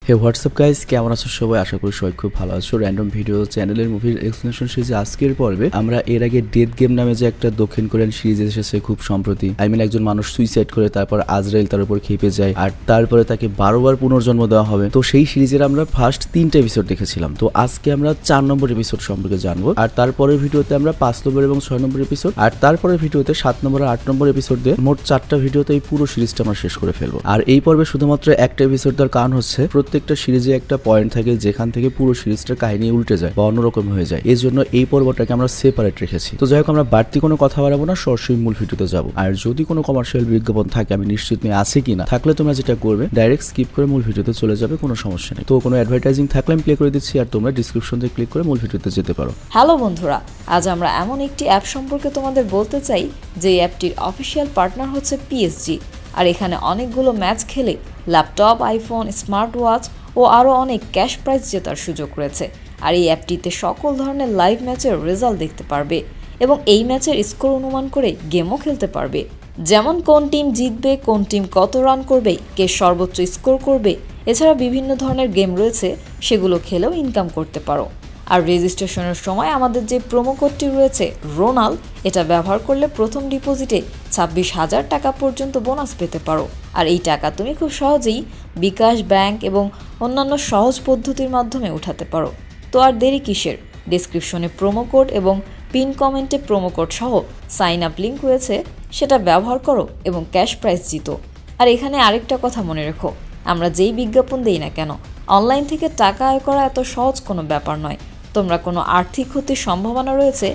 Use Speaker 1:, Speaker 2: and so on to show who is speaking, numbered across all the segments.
Speaker 1: হে WhatsApp guys, কেমন আছো সবাই? আশা করি সবাই খুব ভালো আছো। র্যান্ডম ভিডিও চ্যানেলের মুভির এক্সপ্লেনেশন সিরিজে আজকের পর্বে আমরা এর আগে ডেথ গেম নামে যে একটা দক্ষিণ কোরিয়ান সিরিজ এসেছে খুব সম্প্রতি, একজন মানুষ সুইসাইড করে তারপর আজরাইল তার উপর খেপে যায় আর তারপরে তাকে 12 বার পুনর্জন্ম দেওয়া হবে। তো সেই সিরিজের আমরা ফার্স্ট 3টা এপিসোড দেখেছিলাম। তো আজকে আমরা 4 নম্বর এপিসোড সম্পর্কে জানবো, আর তারপরের ভিডিওতে আমরা 5 নম্বর এবং 6 নম্বর এপিসোড, আর তারপরের ভিডিওতে 7 নম্বর আর 8 নম্বর এপিসোড দিয়ে মোট 4টা ভিডিওতে এই পুরো সিরিজটা আমরা শেষ করে ফেলবো। আর এই পর্বে শুধুমাত্র একটা এপিসোড দেওয়ার কারণ হচ্ছে প্রত্যেকটা সিরিজে একটা পয়েন্ট থাকে যেখান থেকে পুরো সিরিজটার কাহিনী উল্টে যায় বা অন্যরকম হয়ে যায়, এই জন্য এই পর্বটাকে আমরা সেপারেট রেখেছি। তো যাই হোক, আমরা বাড়তি কোনো কথা বাড়াবো না, সরাসরি মূল ভিডিওতে যাবো। আর যদি কোনো কমার্শিয়াল বিজ্ঞাপন থাকে, আমি নিশ্চিত নেই আছে কিনা, থাকলে তোমরা যেটা করবে ডাইরেক্ট স্কিপ করে মূল ভিডিওতে চলে যাবে, কোনো সমস্যা নেই। তো কোনো অ্যাডভার্টাইজিং থাকলে আমি প্লে করে দিচ্ছি, আর তোমরা ডিসক্রিপশন থেকে ক্লিক করে মূল ভিডিওতে যেতে পারো।
Speaker 2: হ্যালো বন্ধুরা, আজ আমরা এমন একটি অ্যাপ সম্পর্কে তোমাদের বলতে চাই যে অ্যাপটির অফিসিয়াল পার্টনার হচ্ছে পিএসজি। আর এখানে অনেকগুলো ম্যাচ খেলে ল্যাপটপ, আইফোন, স্মার্ট ওয়াচ ও আরও অনেক ক্যাশ প্রাইজ জেতার সুযোগ রয়েছে। আর এই অ্যাপটিতে সকল ধরনের লাইভ ম্যাচের রেজাল্ট দেখতে পারবে এবং এই ম্যাচের স্কোর অনুমান করে গেমও খেলতে পারবে, যেমন কোন টিম জিতবে, কোন টিম কত রান করবে, কে সর্বোচ্চ স্কোর করবে। এছাড়া বিভিন্ন ধরনের গেম রয়েছে, সেগুলো খেলেও ইনকাম করতে পারো। আর রেজিস্ট্রেশনের সময় আমাদের যে প্রোমো কোডটি রয়েছে রোনাল, এটা ব্যবহার করলে প্রথম ডিপোজিটে 26,000 টাকা পর্যন্ত বোনাস পেতে পারো। আর এই টাকা তুমি খুব সহজেই বিকাশ, ব্যাংক এবং অন্যান্য সহজ পদ্ধতির মাধ্যমে উঠাতে পারো। তো আর দেরি কিসের? ডেসক্রিপশনে প্রোমো কোড এবং পিন কমেন্টে প্রোমো কোড সহ সাইন আপ লিঙ্ক রয়েছে, সেটা ব্যবহার করো এবং ক্যাশ প্রাইজ জিতো। আর এখানে আরেকটা কথা মনে রেখো, আমরা যেই বিজ্ঞাপন দেই না কেন, অনলাইন থেকে টাকা আয় করা এত সহজ কোনো ব্যাপার নয়। তোমরা কোনো আর্থিক ক্ষতির সম্ভাবনা রয়েছে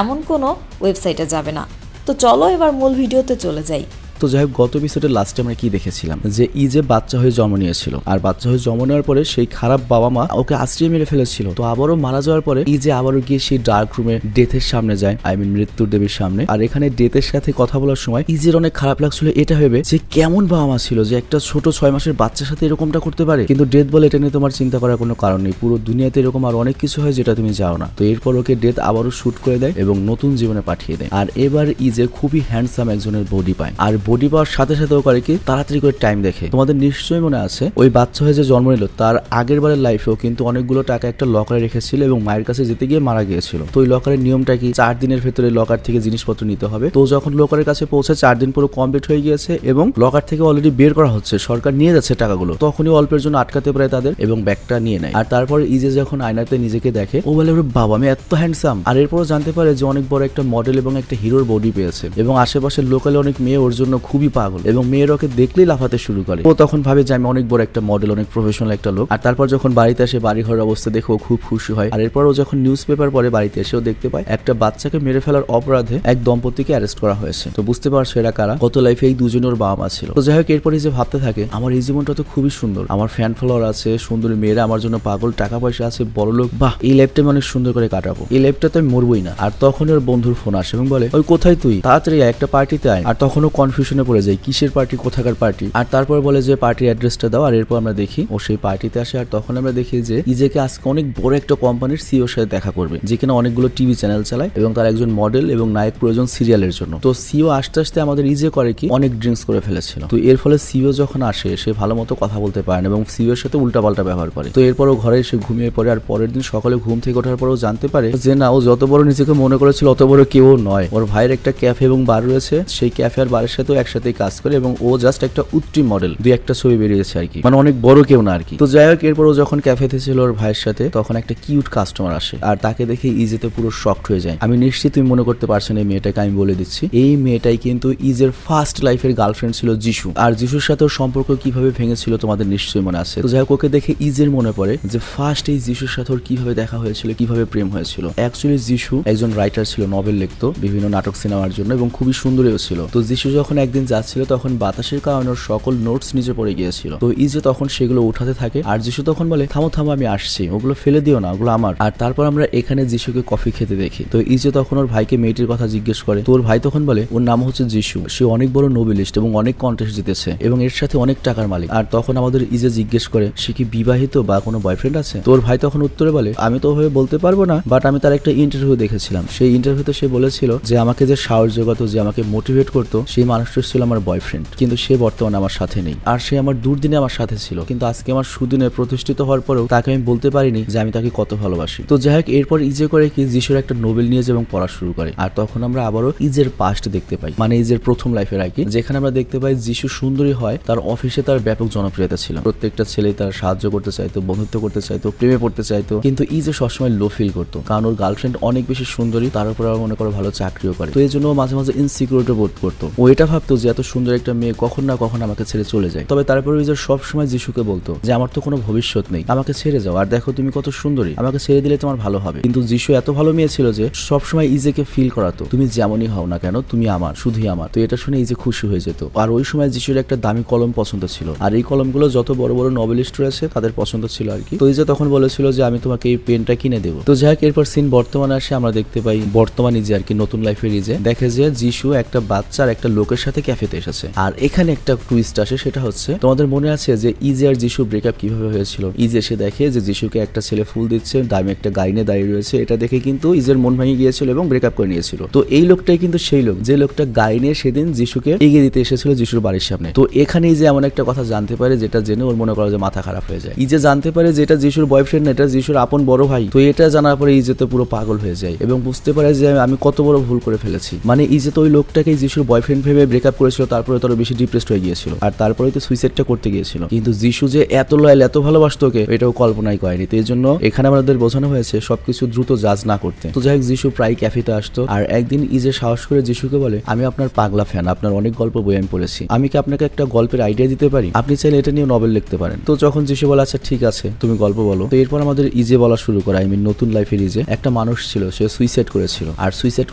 Speaker 2: এমন কোনো ওয়েবসাইটে যাবে না। তো চলো এবার মূল ভিডিওতে চলে যাই।
Speaker 1: তো যাই হোক, গত এপিসোডের লাস্টে আমরা কি দেখেছিলাম, যে ইজে বাচ্চা হয়ে জন্ম নিয়েছিল, আর বাচ্চা হয়ে জন্ম নেওয়ার পরে সেই খারাপ বাবা মা ওকে আশ্রিয়ে মেরে ফেলেছিল। তো আবারও মারা যাওয়ার পরে ইজে আবারও গিয়ে সেই ডার্ক রুমে ডেথের সামনে যায়, মৃত্যুর দেবীর সামনে। আর এখানে ডেথের সাথে কথা বলার সময় ইজের অনেক খারাপ লাগছিল এটা ভেবে যে কেমন বাবা মা ছিল যে একটা ছোট 6 মাসের বাচ্চার সাথে এরকমটা করতে পারে। কিন্তু ডেথ বলে এটা নিয়ে তোমার চিন্তা করার কোনো কারণ নেই, পুরো দুনিয়াতে এরকম আর অনেক কিছু হয় যেটা তুমি জানো না। তো এরপর ওকে ডেথ আবারও শুট করে দেয় এবং নতুন জীবনে পাঠিয়ে দেয়। আর এবার ইজে খুবই হ্যান্ডসাম একজনের বডি পায়, আর বডি পাওয়ার সাথে সাথে করে কি তাড়াতাড়ি করে টাইম দেখে। তোমাদের নিশ্চয়ই মনে আছে ওই বাচ্চা হয়ে যে জন্ম নিল তার আগের বারের লাইফেও কিন্তু অনেকগুলো টাকা একটা লকারে রেখেছিল এবং মায়ের কাছে যেতে গিয়ে মারা গিয়েছিল। তো ওই লকারের নিয়মটা কি, 4 দিনের ভেতরে লকার থেকে জিনিসপত্র নিতে হবে। তো যখন লকারের কাছে পৌঁছে 4 দিন পুরো কমপ্লিট হয়ে গিয়েছে এবং লকার থেকে অলরেডি বের করা হচ্ছে, সরকার নিয়ে যাচ্ছে টাকাগুলো, তখনই অল্পের জন্য আটকাতে পারে তাদের এবং ব্যাগটা নিয়ে নেয়। আর তারপর ইজে যখন আয়নাতে নিজেকে দেখে, ও বলে বাবা আমি এত হ্যান্ডসাম। আর এরপরও জানতে পারে যে অনেক বড় একটা মডেল এবং একটা হিরোর বডি পেয়েছে এবং আশেপাশের লোকালে অনেক মেয়ে ওর জন্য খুবই পাগল এবং মেয়ের ওকে দেখলেই লাফাতে শুরু করে। ও তখন ভাবে যে আমি অনেক বড় একটা মডেল, অনেক প্রফেশনাল একটা লোক। আর তারপর যখন বাড়িতে আসে বাড়ি ঘরের অবস্থা দেখে ও খুব খুশি হয়। আর এরপর ও যখন নিউজ পেপার পড়ে বাড়িতে এসেও দেখতে পায় একটা বাচ্চাকে মেরে ফেলার অপরাধে এক দম্পতিকে অ্যারেস্ট করা হয়েছে। তো বুঝতে পারছো এরা কারা, কত লাইফে এই দুজনের ওর বাবা মা ছিল। তো যাই হোক, এরপরে যে ভাবতে থাকে আমার এই জীবনটা তো খুবই সুন্দর, আমার ফ্যান ফলোয়ার আছে, সুন্দরী মেয়েরা আমার জন্য পাগল, টাকা পয়সা আছে, বড় লোক, বাহ এই লাইফটা আমি অনেক সুন্দর করে কাটাবো, এই লাইফটা তো আমি মরবই না। আর তখন ওর বন্ধুর ফোন আসে এবং বলে ওই কোথায় তুই, তাড়াতাড়ি একটা পার্টিতে আয়। আর তখন ও কনফিউশনে পড়ে যায়, কিসের পার্টি, কোথাকার পার্টি। আর তারপর বলে যে পার্টির অ্যাড্রেসটা দাও। আর এরপর আমরা দেখি ও সেই পার্টিতে আসে। আর তখন আমরা দেখি যে ইজেকে আজকে অনেক বড় একটা কোম্পানির সিওর সাথে দেখা করবে, যেখানে অনেকগুলো টিভি চ্যানেল চালায় এবং তার একজন মডেল এবং নায়ক প্রয়োজন সিরিয়ালের জন্য। তো সিও আসতে আসতে আমাদের ইজে করে কি অনেক ড্রিঙ্কস করে ফেলেছিল। তো এর ফলে সিও যখন আসে সে ভালো মতো কথা বলতে পারে না এবং সিও এর সাথে উল্টাপাল্টা ব্যবহার করে। তো এরপর ও ঘরে এসে ঘুমিয়ে পড়ে। আর পরের দিন সকালে ঘুম থেকে ওঠার পর ও জানতে পারে যে না, ও যত বড় নিজেকে মনে করেছিল অত বড় কেউ নয়। ওর ভাইয়ের একটা ক্যাফে এবং বার রয়েছে, সেই ক্যাফে আর বারের সাথেও একসাথেই কাজ করে এবং ও জাস্ট একটা উত্তম মডেল, দুই একটা ছবি বেরিয়েছে আর কি, মানে অনেক বড় কেউ না আর কি। তো যাই হোক, এরপর ও যখন ক্যাফেতে ছিল ওর ভাইয়ের সাথে, তখন একটা কিউট কাস্টমার আসে আর তাকে দেখে ইজেতে পুরো শকড হয়ে যায়। আমি নিশ্চিত তুমি মনে করতে পারছেন এই মেয়েটাকে, আমি বলে দিচ্ছি এই মেয়েটাই কিন্তু ইজের ফার্স্ট লাইফের গার্লফ্রেন্ড ছিল যিশু। আর যিশুর সাথে ওর সম্পর্ক কিভাবে ভেঙেছিল তোমাদের নিশ্চয়ই মনে আছে। তো যাই হোক, ওকে দেখে ইজের মনে পড়ে যে ফার্স্ট এই যিশুর সাথে ওর কিভাবে দেখা হয়েছিল, কিভাবে প্রেম হয়েছিল। অ্যাকচুয়ালি যিশু একজন রাইটার ছিল, নভেল লিখতো বিভিন্ন নাটক সিনেমার জন্য এবং খুবই সুন্দরীও ছিল। তো যিশু যখন একদিন যাচ্ছিল তখন বাতাসের কারণে ওর সকল নোটস নিচে পড়ে গিয়েছিল। তো ইজে তখন সেগুলো উঠাতে থাকে আর যিশু তখন বলে থামো থামো আমি আসছি, ওগুলো ফেলে দিও না, ওগুলো আমার। আর তারপর আমরা এখানে যিশুকে কফি খেতে দেখি। তো ইজে তখন ওর ভাইকে মেয়েটির কথা জিজ্ঞেস করে। তো ওর ভাই তখন বলে ওর নাম হচ্ছে যিশু, সে অনেক বড় নোবেলিস্ট এবং অনেক কন্টেস্ট জিতেছে এবং এর সাথে অনেক টাকার মালিক। আর তখন আমাদের ইজে জিজ্ঞেস করে সে কি বিবাহিত বা কোনো বয়ফ্রেন্ড আছে। তো ওর ভাই তখন উত্তরে বলে আমি তো ওভাবে বলতে পারবো না, বাট আমি তার একটা ইন্টারভিউ দেখেছিলাম, সেই ইন্টারভিউতে সে বলেছিল যে আমাকে যে সাহস জোগাতো, যে আমাকে মোটিভেট করতো, সেই মানুষটা মানুষটা ছিল আমার বয়ফ্রেন্ড, কিন্তু সে বর্তমানে আমার সাথে নেই। আর সে আমার দুর্দিনে আমার সাথে ছিল, কিন্তু আজকে আমার সুদিনে প্রতিষ্ঠিত হওয়ার পরেও তাকে আমি বলতে পারিনি যে আমি তাকে কত ভালোবাসি। তো যাই হোক, এরপর ইজে করে কি যিশুর একটা নোবেল নিয়ে যায় এবং পড়া শুরু করে। আর তখন আমরা আবারও ইজের পাস্ট দেখতে পাই, মানে ইজের প্রথম লাইফের আগে, যেখানে আমরা দেখতে পাই যিশু সুন্দরী হয়, তার অফিসে তার ব্যাপক জনপ্রিয়তা ছিল। প্রত্যেকটা ছেলে তার সাহায্য করতে চাইতো, বন্ধুত্ব করতে চাইতো, প্রেমে পড়তে চাইতো, কিন্তু ইজে সবসময় লো ফিল করতো, কারণ ওর গার্লফ্রেন্ড অনেক বেশি সুন্দরী, তার উপর আবার মনে করো ভালো চাকরিও করে। তো এই জন্য মাঝে মাঝে ইনসিকিউরিটি বোধ করতো। ও এটা ভাবতো যে এত সুন্দর একটা মেয়ে কখন না কখন আমাকে ছেড়ে চলে যায়। তবে তারপরে ইজে সবসময় যিশুকে বলতো যে আমার তো কোনো ভবিষ্যৎ নেই, আমাকে ছেড়ে যাও, আর দেখো তুমি কত সুন্দরী, আমাকে ছেড়ে দিলে তোমার ভালো হবে। কিন্তু যিশু এত ভালো মেয়ে ছিল যে সবসময় ইজেকে ফিল করাতো তুমি যেমনই হও না কেন তুমি আমার, শুধুই আমার। তো এটা শুনে ইজে খুশি হয়ে যেত। আর ওই সময় যিশুর একটা দামি কলম পছন্দ ছিল, আর এই কলমগুলো যত বড় বড় নভেলিস্ট রয়েছে তাদের পছন্দ ছিল আর কি। তো ইজে তখন বলেছিল যে আমি তোমাকে এই পেনটা কিনে দেবো। তো যাই হোক, এরপর সিন বর্তমানে আসে, আমরা দেখতে পাই বর্তমান ইজে আর কি, নতুন লাইফের ইজে দেখে যে যিশু একটা বাচ্চার একটা লোকের সাথে ক্যাফেতে এসেছে। আর এখানে একটা টুইস্ট আসে, সেটা হচ্ছে তোমাদের মনে আছে যে ইজে আর যিশু ব্রেকআপ কিভাবে হয়েছিল। ইজে এসে দেখে যে যিশুকে একটা ছেলে ফুল দিচ্ছে, দামি একটা গাইনে দাঁড়িয়ে রয়েছে, এটা দেখে কিন্তু ইজের মন ভেঙে গিয়েছিল এবং ব্রেকআপ করে নিয়েছিল। তো এই লোকটাই কিন্তু সেই লোক যে লোকটা গাইনে সেদিন যিশুকে এগিয়ে দিতে এসেছিল যিশুর বাড়ির সামনে। তো এখানে ইজে এমন একটা কথা জানতে পারে যেটা জেনে ওর মনে করো যে মাথা খারাপ হয়ে যায়। ইজে জানতে পারে যে এটা যিশুর বয়ফ্রেন্ড না, এটা যিশুর আপন বড় ভাই। তো এটা জানার পরে ইজে তো পুরো পাগল হয়ে যায় এবং বুঝতে পারে যে আমি কত বড় ভুল করে ফেলেছি। মানে ইজে তো ওই লোকটাকে যিশুর বয়ফ্রেন্ড ভেবে ব্রেকআপ করেছিল, তারপরে তো বেশি ডিপ্রেসড হয়ে গিয়েছিল, আর তারপরে তো সুইসাইডটা করতে গিয়েছিল। কিন্তু যিশু যে এত লয়াল, এত ভালোবাসতো ওকে, এটাও কল্পনাই করেনি। তো এই জন্য এখানে আমাদের বোঝানো হয়েছে সবকিছু দ্রুত জাজ না করতে। তো যাই হোক, যিশু প্রায় ক্যাফেতে আসতো, আর একদিন ইজে সাহস করে যিশুকে বলে আমি আপনার পাগলা ফ্যান, আপনার অনেক গল্প বই আমি পড়েছি, আমি কি আপনাকে একটা গল্পের আইডিয়া দিতে পারি, আপনি চাইলে এটা নিয়ে নোবেল লিখতে পারেন। তো যখন যিশু বলে আচ্ছা ঠিক আছে তুমি গল্প বলো। তো এরপর আমাদের ইজে বলা শুরু করে, আই মিন নতুন লাইফের ইজে, একটা মানুষ ছিল সে সুইসাইড করেছিল, আর সুইসাইড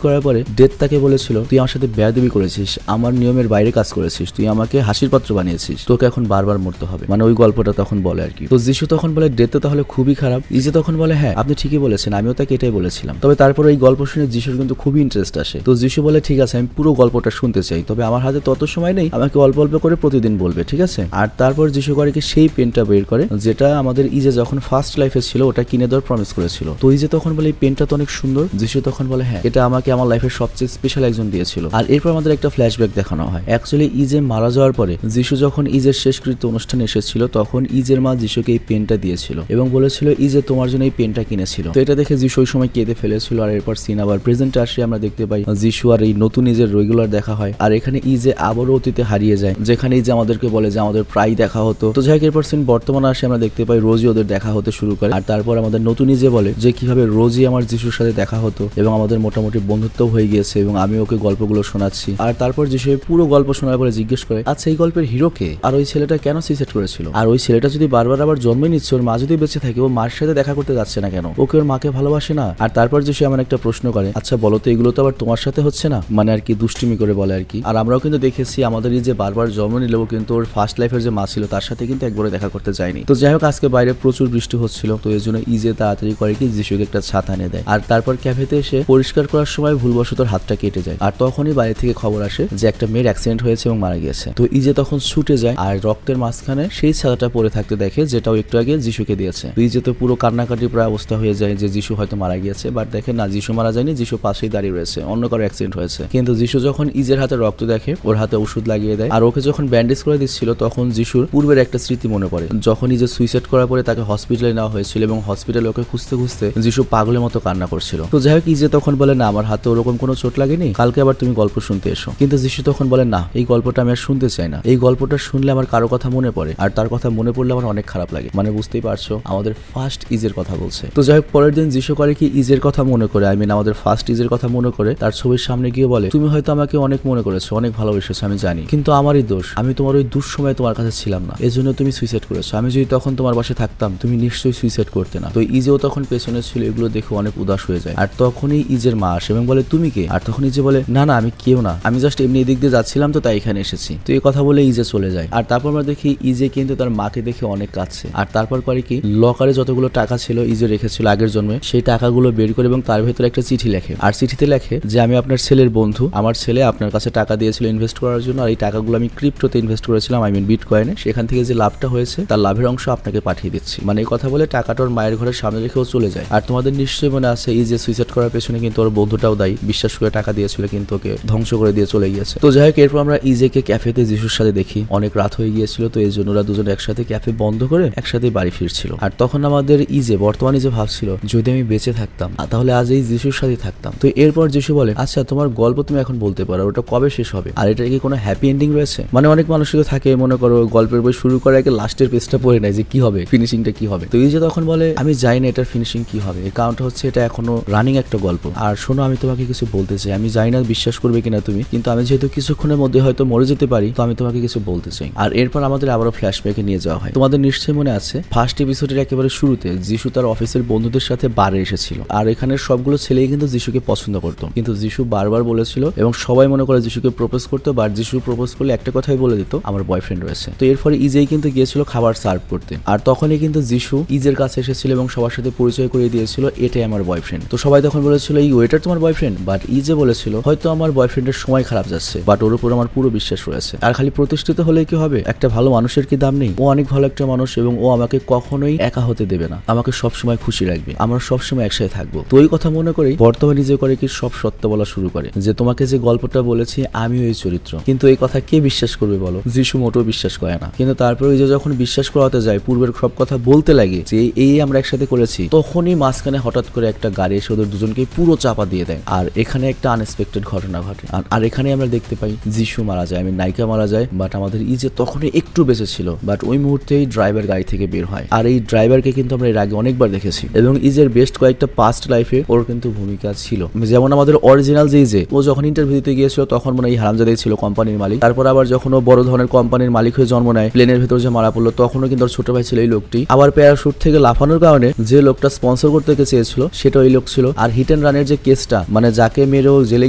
Speaker 1: করার পরে ডেথ তাকে বলেছিল তুই আমার সাথে বেয়াদবি করেছিস, আমার নিয়মের বাইরে কাজ করেছিস, তুই আমাকে হাসির পাত্র বানিয়েছিস, তোকে এখন বারবার মরতে হবে, মানে ওই গল্পটা তখন বলে আর কি। তো যিশু তখন বলে ডেথ তো তাহলে খুবই খারাপ। ইজে তখন বলে হ্যাঁ আপনি ঠিকই বলেছেন, আমিও তাকে এটাই বলেছিলাম। তবে তারপর এই গল্প শুনে যিশুর কিন্তু খুবই ইন্টারেস্ট আসে। তো যিশু বলে ঠিক আছে আমি পুরো গল্পটা শুনতে চাই, তবে আমার হাতে তত সময় নেই, আমাকে অল্প অল্প করে প্রতিদিন বলবে, ঠিক আছে। আর তারপর যিশু করে কি সেই পেনটা বের করে যেটা আমাদের ইজে যখন ফার্স্ট লাইফে ছিল ওটা কিনে দেওয়ার প্রমিস করেছিল। তো ইজে তখন বলে এই পেনটা তো অনেক সুন্দর। যিশু তখন বলে হ্যাঁ এটা আমাকে আমার লাইফের সবচেয়ে স্পেশাল একজন দিয়েছিল। আর এরপর আমাদের একটা ফ্ল্যাশব্যাক দেখানো হয়। অ্যাকচুয়ালি ইজে মারা যাওয়ার পরে যিশু যখন ইজের শেষকৃত্য অনুষ্ঠানে এসেছিল তখন ইজের মা যিশুকে এই পেনটা দিয়েছিল এবং বলেছিল ইজে তোমার জন্য এই পেনটা কিনেছিল। তো এটা দেখে যিশু ওই সময় কেঁদে ফেলেছিল। আর এরপর সিন আবার প্রেজেন্টে আসে, আমরা দেখতে পাই যিশু আর এই নতুন ইজের রেগুলার দেখা হয়। আর এখানে ইজে আবারও অতীতে হারিয়ে যায়, যেখানে ইজে আমাদেরকে বলে যে আমাদের প্রায় দেখা হতো। তো যাই হোক, এরপর সিন বর্তমানে আসে, আমরা দেখতে পাই রোজই ওদের দেখা হতে শুরু করে। আর তারপর আমাদের নতুন ইজে বলে যে কিভাবে রোজই আমার যিশুর সাথে দেখা হতো এবং আমাদের মোটামুটি বন্ধুত্ব হয়ে গিয়েছে এবং আমি ওকে গল্পগুলো শোনাচ্ছি। আর তারপর যিশু পুরো গল্প শোনার পরে জিজ্ঞেস করে আচ্ছা এই গল্পের হিরো কে, আর ওই ছেলেটা কেন সুইসাইড করেছিল, আর ওই ছেলেটা যদি বারবার আবার জন্ম নিচ্ছে, ওর মা যদি বেঁচে থাকে, ও মার সাথে দেখা করতে যাচ্ছে না কেন, ওকে ওর মাকে ভালোবাসে না। আর তারপর যিশু এমন একটা প্রশ্ন করে আচ্ছা বলো তো এগুলো তো আবার তোমার সাথে হচ্ছে না, মানে আর কি দুষ্টুমি করে বলে আর কি। আর আমরাও কিন্তু দেখেছি আমাদের এই যে বারবার জন্ম নিলেও কিন্তু ওর ফার্স্ট লাইফের যে মা ছিল তার সাথে কিন্তু একবারে দেখা করতে যায়নি। তো যাই হোক, আজকে বাইরে প্রচুর বৃষ্টি হচ্ছিল, তো এই জন্য ইজে তাড়াতাড়ি করে কি যিশুকে একটা ছাতা এনে দেয়। আর তারপর ক্যাফেতে এসে পরিষ্কার করার সময় ভুলবশত হাতটা কেটে যায়। আর তখনই বাইরে থেকে খবর আসে যে একটা মেয়ের অ্যাক্সিডেন্ট হয়েছে এবং মারা গিয়েছে। তো ইজে তখন ছুটে যায় আর রক্তের মাঝখানে সেই ছাতাটা পড়ে থাকতে দেখে যেটাও একটু আগে যিশুকে দিয়েছে। তো ইজে তো পুরো কান্নাকাটি প্রায় অবস্থা হয়ে যায় যে যিশু হয়তো মারা গিয়েছে, বাট দেখে না যিশু মারা যায়নি, যিশু পাশেই দাঁড়িয়ে রয়েছে, অন্য কারো অ্যাক্সিডেন্ট হয়েছে। কিন্তু যিশু যখন ইজের হাতে রক্ত দেখে ওর হাতে ওষুধ লাগিয়ে দেয় আর ওকে যখন ব্যান্ডেজ করে দিচ্ছিল তখন যিশুর পূর্বের একটা স্মৃতি মনে পড়ে, যখন ইজে সুইসাইড করার পরে তাকে হসপিটালে নেওয়া হয়েছিল এবং হসপিটালে ওকে খুঁজতে খুঁজতে যিশু পাগলের মতো কান্না করছিল। তো যাই হোক, ইজে তখন বলে না আমার হাতে ওরকম কোনো চোট লাগেনি, কালকে আবার তুমি গল্প শুনতে এসো। কিন্তু যিশু তখন বলে না এই গল্পটা আমি আর শুনতে চাই না, এই গল্পটা শুনলে আমার কারো কথা মনে পড়ে, আর তার কথা মনে পড়লে আমার অনেক খারাপ লাগে। মানে বুঝতেই পারছো আমাদের ফার্স্ট ইজের কথা বলছে। তো যাই হোক, পরের দিন যিশু করে কি ইজের কথা মনে করে, আই মিন আমাদের ফার্স্ট ইজের কথা মনে করে তার ছবির সামনে গিয়ে বলে তুমি হয়তো আমাকে অনেক মনে করেছো, অনেক ভালোবেসেছো, আমি জানি, কিন্তু আমারই দোষ, আমি তোমার ওই দুঃসময়ে তোমার কাছে ছিলাম না, এজন্য তুমি সুইসাইড করেছো। আমি যদি তখন তোমার পাশে থাকতাম তুমি নিশ্চয়ই সুইসাইড করতে না। তো ইজেও তখন পেছনে ছিল, এগুলো দেখে অনেক উদাস হয়ে যায়। আর তখনই ইজের মা আসে এবং বলে তুমি কে? আর তখন ইজে বলে না না আমি কেউ না, আমি জাস্ট এমনি এদিক দিয়ে যাচ্ছিলাম তো তাই এখানে এসেছি। তো এই কথা বলে ইজে চলে যায়। আর তারপর আমরা দেখি ইজে কিন্তু তার মাকে দেখে অনেক কাঁদছে। আর তারপর করে কি লকারে যতগুলো টাকা ছিল ইজে রেখেছিল আগের জন্মে সেই টাকাগুলো বের করে এবং তার ভেতরে একটা চিঠি লেখে। আর চিঠিতে লেখে যে আমি আপনার ছেলের বন্ধু, আমার ছেলে আপনার কাছে টাকা দিয়েছিল ইনভেস্ট করার জন্য, আর এই টাকাগুলো আমি ক্রিপ্টোতে ইনভেস্ট করেছিলাম, আই মিন বিটকয়েনে, সেখান থেকে যে লাভটা হয়েছে তার লাভের অংশ আপনাকে পাঠিয়ে দিচ্ছি। মানে এই কথা বলে টাকাটা ওর মায়ের ঘরের সামনে রেখেও চলে যায়। আর তোমাদের নিশ্চয়ই মনে আছে ইজে সুইসাইড করার পেছনে কিন্তু ওর বন্ধুটাও দায়ী, বিশ্বাস করে টাকা দিয়েছিল কিন্তু ওকে ধ্বংস করে দিয়ে চলে গিয়েছে। তো যাই হোক এরপর আমরা ইজেকে ক্যাফেতে যিশুর সাথে দেখি। অনেক রাত হয়ে গিয়েছিল, তো এই জন্য ওরা দুজন একসাথে ক্যাফে বন্ধ করে একসাথে বাড়ি ফিরছিল। আর তখন আমাদের ইজে বর্তমানে যে ভাবছিল যদি আমি বেঁচে থাকতাম তাহলে আজ এই যিশুর সাথে থাকতাম। তো এরপর যিশু বলে আচ্ছা তোমার গল্প তুমি এখন বলতে পারো, ওটা কবে শেষ হবে, আর এটা কি কোনো হ্যাপি এন্ডিং রয়েছে? মানে অনেক মানুষই তো থাকে মনে করো গল্পের বই শুরু করে আগে লাস্টের পেজটা পড়ে নেয় যে কি হবে, ফিনিশিংটা কি হবে। তো ইজে তখন বলে আমি জানি না এটার ফিনিশিং কি হবে, এই কারণটা হচ্ছে এটা এখনো রানিং একটা গল্প। আর শোনো আমি তোমাকে কিছু বলতে চাই, আমি জানি না বিশ্বাস করবে কিনা তুমি, কিন্তু আমি যেহেতু কিছুক্ষণের মধ্যে হয়তো মরে যেতে পারি, তো আমি তোমাকে কিছু বলতে চাই। আর এরপর আমাদের আবারও ফ্ল্যাশব্যাকে নিয়ে যাওয়া হয়। তোমাদের নিশ্চয়ই মনে আছে ফার্স্ট এপিসোডের একেবারে শুরুতে যিশু তার অফিসের বন্ধুদের সাথে বারে এসেছিল, আর এখানে সবগুলো ছেলেই কিন্তু যিশুকে পছন্দ করতো, কিন্তু যিশু বারবার বলেছিল এবং সবাই মনে করে যিশুকে প্রপোজ করতো, বাট যিশু প্রপোজ করলে একটা কথাই বলে দিত আমার বয়ফ্রেন্ড রয়েছে। তো এরপরে ইজেই কিন্তু গিয়েছিল খাবার সার্ভ করতে, আর তখনই কিন্তু যিশু ইজের কাছে এসেছিল এবং সবার সাথে পরিচয় করিয়ে দিয়েছিল এটাই আমার বয়ফ্রেন্ড। তো সবাই তখন বলেছিল এই ওয়েটার তোমার বয়ফ্রেন্ড, বাট ইজে বলেছিল হয়তো আমার বয়ফ্রেন্ডের সময় খারাপ যাচ্ছে, বাট ওর উপর আমার পুরো বিশ্বাস রয়েছে। আর খালি প্রতিষ্ঠিত হলে কি হবে, একটা ভালো মানুষের কি দাম নেই? ও অনেক ভালো একটা মানুষ এবং ও আমাকে কখনোই একা হতে দেবে না, আমাকে সবসময় খুশি রাখবে, আমরা সবসময় একসাথে থাকবো। তো ওই কথা মনে করেই বর্তমানে নিজে করে কি সব সত্য বলা শুরু করে যে তোমাকে যে গল্পটা বলেছি আমিও এই চরিত্র। কিন্তু এই কথা কে বিশ্বাস করবে বলো? যিশু মোটেও বিশ্বাস করে না। কিন্তু তারপরে ওই যে যখন বিশ্বাস করাতে যায়, পূর্বের সব কথা বলতে লাগে যে এই আমরা একসাথে করেছি, তখনই মাঝখানে হঠাৎ করে একটা গাড়ি এসে ওদের দুজনকে পুরো চাপা দিয়ে দেয়, আর এখানে একটা আনএক্সপেক্টেড ঘটনা ঘটে। আর এখানে আমরা দেখতে পাই যিশু মারা যায়, নায়িকা মারা যায়, বাট আমাদের ইজে তখনই একটু বেঁচে ছিল, বাট ওই মুহূর্তেই ড্রাইভার গাড়ি থেকে বের হয়। আর এই ড্রাইভারকে কিন্তু আমরা এর আগে অনেকবার দেখেছি এবং ইজের বেস্ট কয়েকটা পাস্ট লাইফে ওর কিন্তু ভূমিকা ছিল। যেমন আমাদের অরিজিনাল যে ইজে, ও যখন ইন্টারভিউ দিতে গিয়েছিল তখন মনে হয় এই হারামজাদাই ছিল কোম্পানির মালিক। তারপর আবার যখন ও বড় ধরনের কোম্পানির মালিক হয়ে জন্ম নেয়, প্লেনের ভেতর যে মারা পড়লো তখনও কিন্তু ওর ছোট ভাই ছিল এই লোকটি। আবার প্যারাশুট থেকে লাফানোর কারণে যে লোকটা স্পন্সর করতে চেয়েছিল সেটা ওই লোক ছিল। আর হিট এন্ড রানের যে কেসটা, মানে যাকে মেরে ও জেলে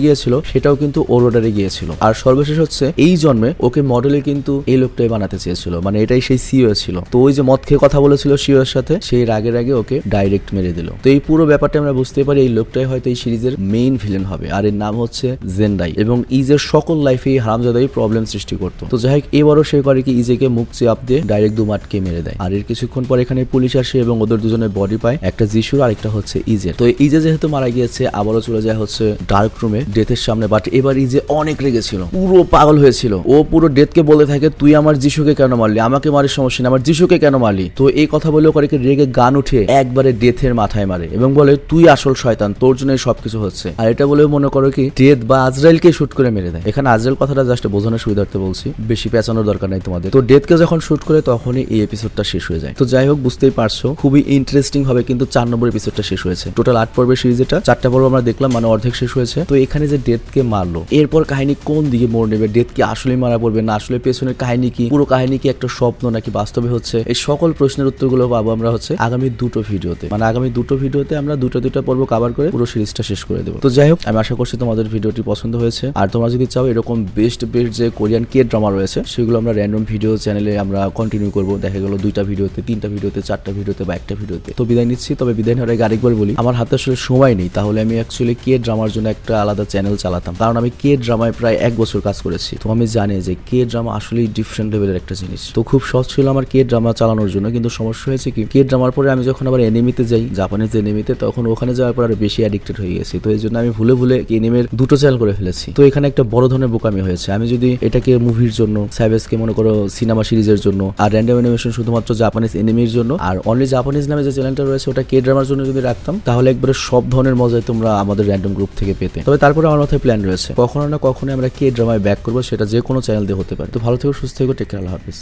Speaker 1: গিয়েছিল, সেটাও কিন্তু ওর অর্ডারে গিয়েছিল। আর সর্বশেষ হচ্ছে এই জন্মে ওকে মডেলে কিন্তু এই লোকটাই বানাতে চেয়েছিল, মানে এটাই সেই সিও ছিল। তো ওই যে মদ খেয়ে কথা বলেছিল সিও এর সাথে, সেই রাগের আগে ওকে ডাইরেক্ট মেরে দিল। তো এই পুরো ব্যাপারটা আমরা বুঝতে পারি এই লোকটাই হয়তো এই সিরিজের মেইন ভিলেন হবে, আর এর নাম হচ্ছে জেন্ডাই। এবং ইজের সকল লাইফে হারামজাদাই প্রবলেম সৃষ্টি করতো। তো যাই হোক এবারও সে করে কি ইজেকে মুখ চেপ দিয়ে ডাইরেক্ট দুমাটকে মেরে দেয়। আর এর কিছুক্ষণ পর এখানে পুলিশ আসে এবং ওদের দুজনের বডি পায়, একটা যিশুর আর একটা হচ্ছে ইজের। তো ইজে যেহেতু মারা গিয়েছে আবারও চলে যায় হচ্ছে ডার্ক রুমে ডেথের সামনে, বাট এবার ইজে অনেক রেগেছিল, পুরো পাগল হয়েছিল। ও পুরো ডেথকে বলে থাকে তুই আমার যিশুকে কেন মারলি, আমাকে মারির সমস্যা নেই, আমার যিশুকে কেন মারলি। তো এই কথা বলেও করে রেগে গান উঠে একবারে ডেথের মাথায় মারে এবং বলে তুই আসল শয়তান, তোর জন্যই সবকিছু হচ্ছে। আর এটা বলেও মনে করো কি ডেথ বা আজরাইলকে শুট করে মেরে দেয়। এখানে আজরাইল কথাটা জাস্ট বোঝানোর সুবিধার্থে বলছি, বেশি পেঁচানোর দরকার নাই তোমাদের। তো ডেথকে যখন শুট করে তখনই এই এপিসোডটা শেষ হয়ে যায়। তো যাই হোক বুঝতেই পারছো খুবই ইন্টারেস্টিং হবে, কিন্তু 4 নম্বর এপিসোডটা শেষ হয়েছে। টোটাল 8 পর্বের সিরিজ, এটা 4টা পর্ব আমরা দেখলাম, মানে অর্ধেক শেষ হয়েছে। তো এখানে যে ডেথকে মারলো এরপর কাহিনী কোন দিকে মোড় নেবে, ডেথ কি আসলে মারা পড়বে না আসলে পেছনের কাহিনী কি, পুরো কাহিনী কি একটা স্বপ্ন নাকি বাস্তবে হচ্ছে, এই সকল প্রশ্নের উত্তরগুলো পাবো আমরা হচ্ছে আগামী দুটো ভিডিওতে। মানে আগামী দুটো ভিডিওতে আমরা দুটো পর্ব কভার করে পুরো সিরিজটা শেষ করে দেবো। তো যাই হোক আমি আশা করছি তোমাদের ভিডিওটি পছন্দ হয়েছে। আর তোমরা যদি চাও এরকম বেস্ট যে কোরিয়ান কে ড্রামা রয়েছে সেগুলো আমরা র্যান্ডম ভিডিও চ্যানেলে আমরা কন্টিনিউ করবো। দেখা গেল 2টা ভিডিওতে, 3টা ভিডিওতে, 4টা ভিডিওতে বা একটা ভিডিওতে। তো বিদায় নিচ্ছি, তবে বিদায় নেওয়ার আগে আরেকবার বলি আমার হাতে আসলে সময় নেই, তাহলে আমি অ্যাকচুয়ালি কে ড্রামার জন্য একটা আলাদা চ্যানেল চালাতাম, কারণ আমি কে ড্রামায় প্রায় 1 বছর কাজ করেছি। তো আমি জানি যে কে ড্রামা আসলে ডিফারেন্ট লেভেলের একটা জিনিস। তো খুব সহজ ছিল আমার কে ড্রামা চালানোর জন্য, কিন্তু সমস্যা হয়েছে কি কে ড্রামার পরে আমি যখন আবার এনিমিতে যাই, জাপানিজ এনিমিতে, তখন ওখানে যাওয়ার পর আরো বেশি অ্যাডিক্টেড হয়ে গেছি। তো এই জন্য আমি ভুলে এনিমের 2টো চ্যানেল করে ফেলেছি। তো এখানে একটা বড় ধরনের বোকামি হয়েছে। আমি যদি এটাকে মুভির জন্য, সাইবেসকে মনে করো সিনেমা সিরিজের জন্য, আর র্যান্ডম অ্যানিমেশন শুধুমাত্র জাপানিজ এনিমির জন্য, আর অনলি জাপানিজ নামে যে চ্যানেলটা রয়েছে ওটা কে ড্রামার জন্য যদি রাখতাম, তাহলে একবারে সব ধরনের মজায় তোমরা আমাদের র্যান্ডম গ্রুপ থেকে পেতে। তবে তারপরে আমার মাথায় প্ল্যান রয়েছে কখনো না কখনো আমরা কে ড্রামায় ব্যাক করবো, সেটা যে কোনো চ্যানেল দিয়ে হতে পারে। তো ভালো থেকো, সুস্থ থেকো, টেক কেয়ার, আল্লাহ হাফেজ।